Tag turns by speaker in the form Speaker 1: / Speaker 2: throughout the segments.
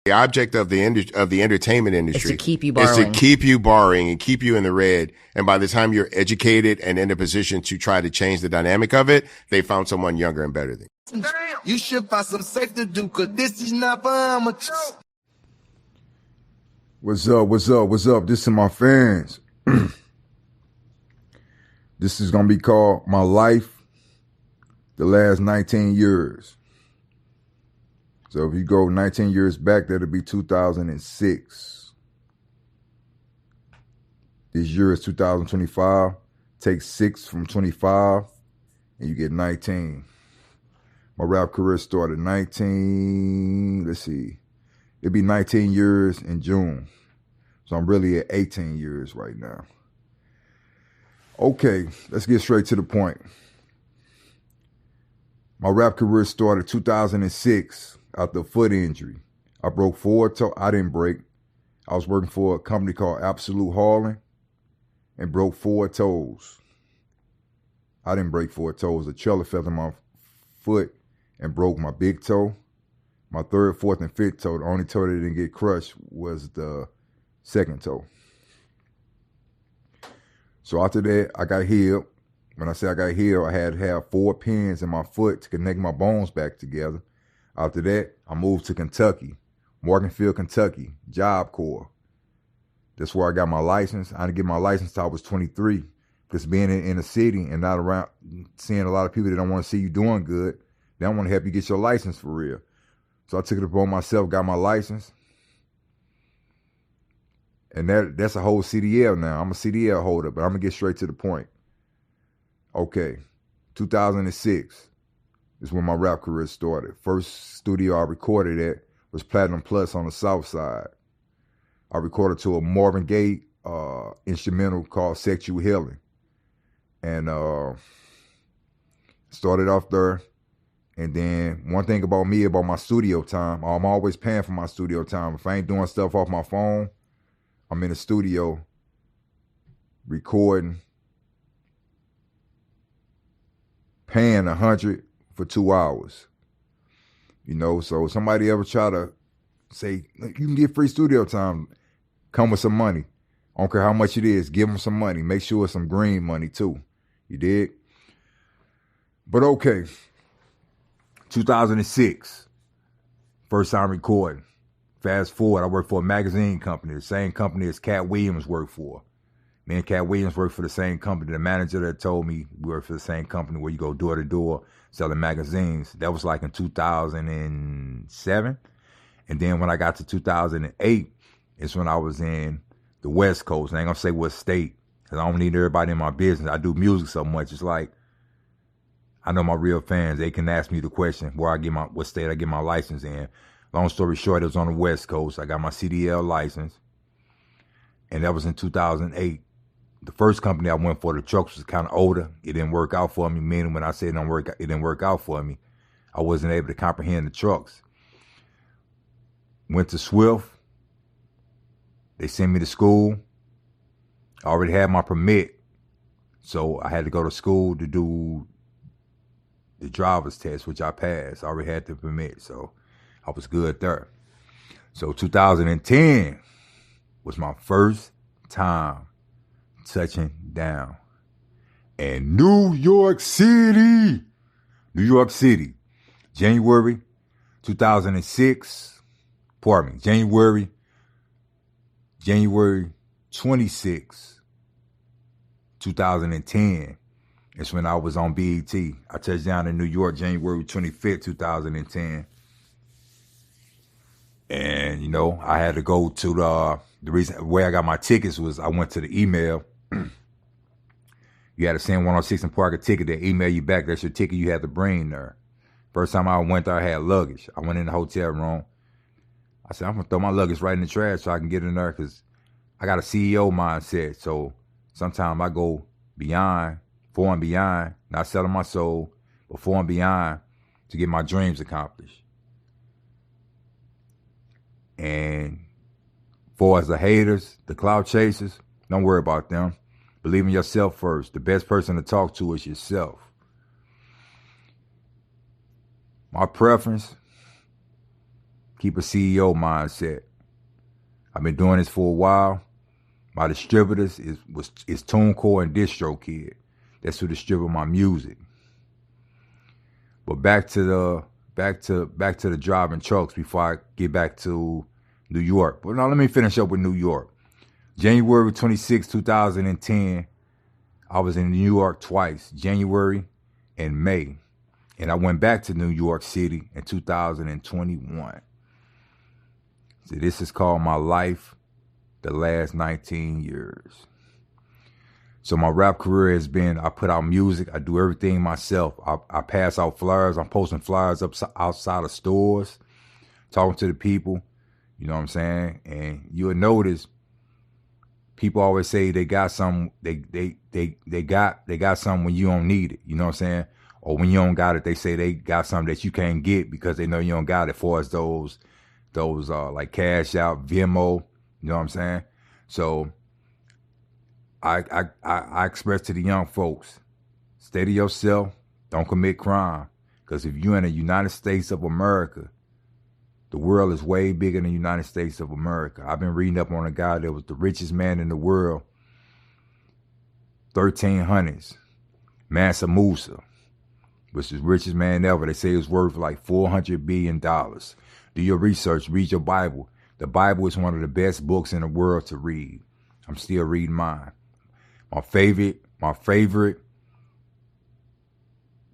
Speaker 1: The object of the entertainment industry
Speaker 2: is to keep you
Speaker 1: is
Speaker 2: borrowing.
Speaker 1: to keep you borrowing and keep you in the red. And by the time you're educated and in a position to try to change the dynamic of it, they found someone younger and better than you.
Speaker 3: You should find some safe to do, cause this is not for amateurs.
Speaker 4: What's up? What's up? What's up? This is my fans. This is going to be called My Life, The Last 19 Years. So if you go 19 years back, that'll be 2006. This year is 2025. Take 6 from 25 and you get 19. My rap career started 19, let's see. It'll be 19 years in June. So I'm really at 18 years right now. Okay, let's get straight to the point. My rap career started 2006 after a foot injury. I broke 4 toes. I didn't break. I was working for a company called Absolute Hauling and broke 4 toes. I didn't break 4 toes. A trailer fell in my foot and broke my big toe. My 3rd, 4th, and 5th toe. The only toe that didn't get crushed was the 2nd toe. So after that, I got healed. When I say I got healed, I had to have 4 pins in my foot to connect my bones back together. After that, I moved to Kentucky, Morganfield, Kentucky, Job Corps. That's where I got my license. I didn't get my license till I was 23. Because being in a city and not around, seeing a lot of people that don't want to see you doing good, they don't want to help you get your license for real. So I took it upon myself, got my license. And that's a whole CDL now. I'm a CDL holder, but I'm going to get straight to the point. Okay, 2006 is when my rap career started. First studio I recorded at was Platinum Plus on the South Side. I recorded to a Marvin Gaye instrumental called Sexual Healing. And started off there. And then one thing about me, about my studio time, I'm always paying for my studio time. If I ain't doing stuff off my phone, I'm in the studio recording, paying $100 for 2 hours. You know, so somebody ever try to say, you can get free studio time, come with some money. I don't care how much it is, give them some money. Make sure it's some green money too. You dig? But okay, 2006, first time recording. Fast forward, I worked for a magazine company, the same company as Cat Williams worked for. Me and Cat Williams worked for the same company. The manager that told me we worked for the same company where you go door to door selling magazines. That was like in 2007. And then when I got to 2008, it's when I was in the West Coast. I ain't gonna say what state, because I don't need everybody in my business. I do music so much. It's like, I know my real fans, they can ask me the question what state I get my license in. Long story short, it was on the West Coast. I got my CDL license, and that was in 2008. The first company I went for, the trucks was kind of older. It didn't work out for me, meaning when I say it didn't work out for me, I wasn't able to comprehend the trucks. Went to Swift. They sent me to school. I already had my permit, so I had to go to school to do the driver's test, which I passed. I already had the permit, so I was good there. So 2010 was my first time touching down in New York City. January 2006. Pardon me, January 26, 2010. It's when I was on BET. I touched down in New York January 25th, 2010. And, you know, I had to go to the reason where I got my tickets was I went to the email. You had to send 106 and Park a ticket. They email you back. That's your ticket you had to bring there. First time I went there, I had luggage. I went in the hotel room. I said, I'm going to throw my luggage right in the trash so I can get in there because I got a CEO mindset. So sometimes I go beyond, far and beyond, not selling my soul, but far and beyond to get my dreams accomplished. And far as the haters, the cloud chasers, don't worry about them. Believe in yourself first. The best person to talk to is yourself. My preference, keep a CEO mindset. I've been doing this for a while. My distributors is TuneCore and DistroKid. That's who distribute my music. But back to the driving trucks before I get back to New York. But now let me finish up with New York. January 26, 2010, I was in New York twice, January and May. And I went back to New York City in 2021. So this is called my life, the last 19 years. So my rap career has been, I put out music, I do everything myself. I pass out flyers, I'm posting flyers up outside of stores, talking to the people, you know what I'm saying? And you'll notice people always say they got some, they got something when you don't need it, you know what I'm saying? Or when you don't got it, they say they got something that you can't get because they know you don't got it, for as those like Cash Out, Venmo, you know what I'm saying? So I express to the young folks, stay to yourself, don't commit crime. Because if you're in the United States of America, the world is way bigger than the United States of America. I've been reading up on a guy that was the richest man in the world, 1300s, Mansa Musa, which is the richest man ever. They say it's worth like $400 billion. Do your research, read your Bible. The Bible is one of the best books in the world to read. I'm still reading mine. My favorite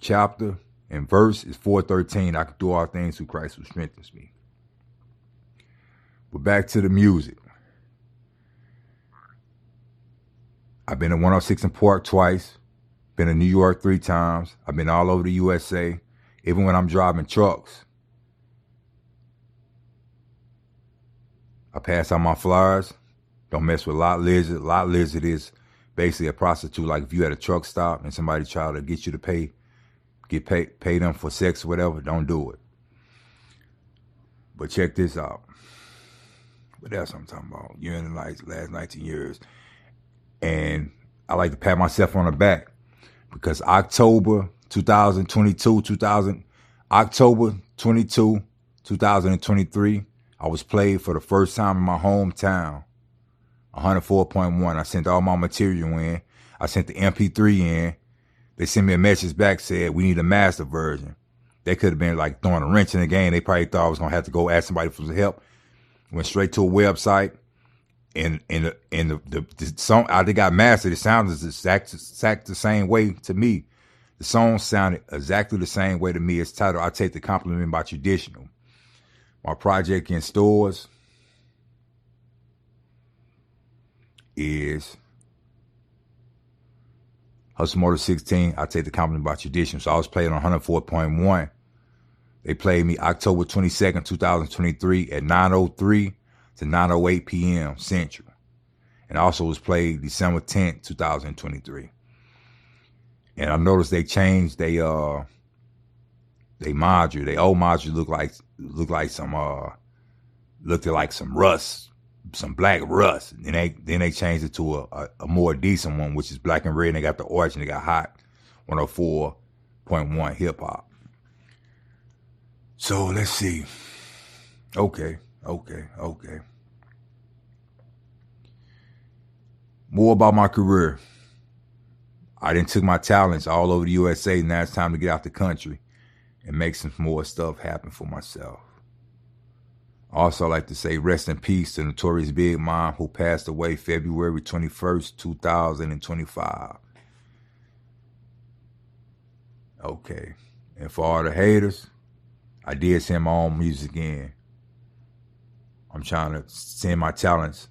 Speaker 4: chapter and verse is 4:13. I can do all things through Christ who strengthens me. But back to the music. I've been to 106 and Park twice. Been to New York 3 times. I've been all over the USA. Even when I'm driving trucks, I pass out my flyers. Don't mess with Lot Lizard. Lot Lizard is basically a prostitute. Like if you at a truck stop and somebody try to get you to pay them for sex or whatever, don't do it. But check this out. What else I'm talking about? You're in the last 19 years. And I like to pat myself on the back because October 22, 2023, I was played for the first time in my hometown. 104.1. I sent all my material in. I sent the MP3 in. They sent me a message back, said we need a master version. They could have been like throwing a wrench in the game. They probably thought I was gonna have to go ask somebody for some help. Went straight to a website, and the song I got mastered. It sounded exact the same way to me. The song sounded exactly the same way to me. It's titled "I Take the Compliment by Traditional." My project in stores is Hustle Motor 16, I Take the Compliment by Tradition. So I was playing on 104.1. They played me October 22nd, 2023 at 9:03 to 9:08 p.m. Central. And also was played December 10th, 2023. And I noticed they changed they module. They old module looked like some rust, some black rust. And then they changed it to a more decent one, which is black and red. And they got the orange and they got hot 104.1 hip hop. So let's see. Okay. More about my career. I done took my talents all over the USA. Now it's time to get out the country and make some more stuff happen for myself. I also like to say rest in peace to Notorious Big Mom, who passed away February 21st, 2025. Okay. And for all the haters, I did send my own music in. I'm trying to send my talents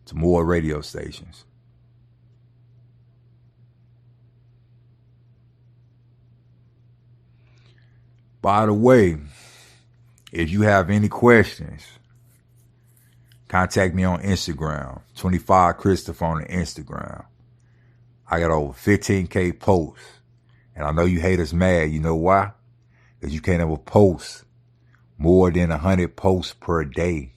Speaker 4: to more radio stations. By the way, if you have any questions, contact me on Instagram, 25 Christopher on the Instagram. I got over 15K posts. And I know you haters mad. You know why? Because you can't ever post more than 100 posts per day.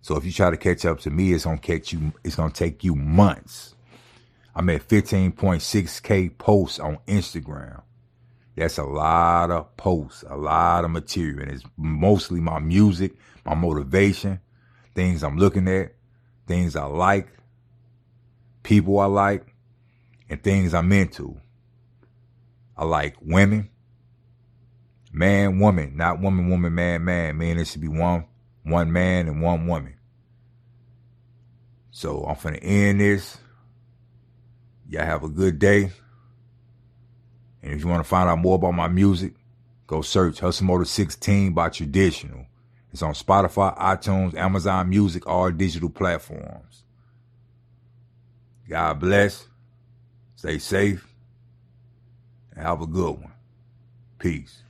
Speaker 4: So if you try to catch up to me, it's gonna take you months. I'm at 15.6K posts on Instagram. That's a lot of posts, a lot of material. And it's mostly my music, my motivation, things I'm looking at, things I like, people I like, and things I'm into. I like women, man, woman, not woman, woman, man, man. Man, it should be one man and one woman. So I'm finna end this. Y'all have a good day. And if you want to find out more about my music, go search Hustle Motor 16 by Traditional. It's on Spotify, iTunes, Amazon Music, all digital platforms. God bless. Stay safe. And have a good one. Peace.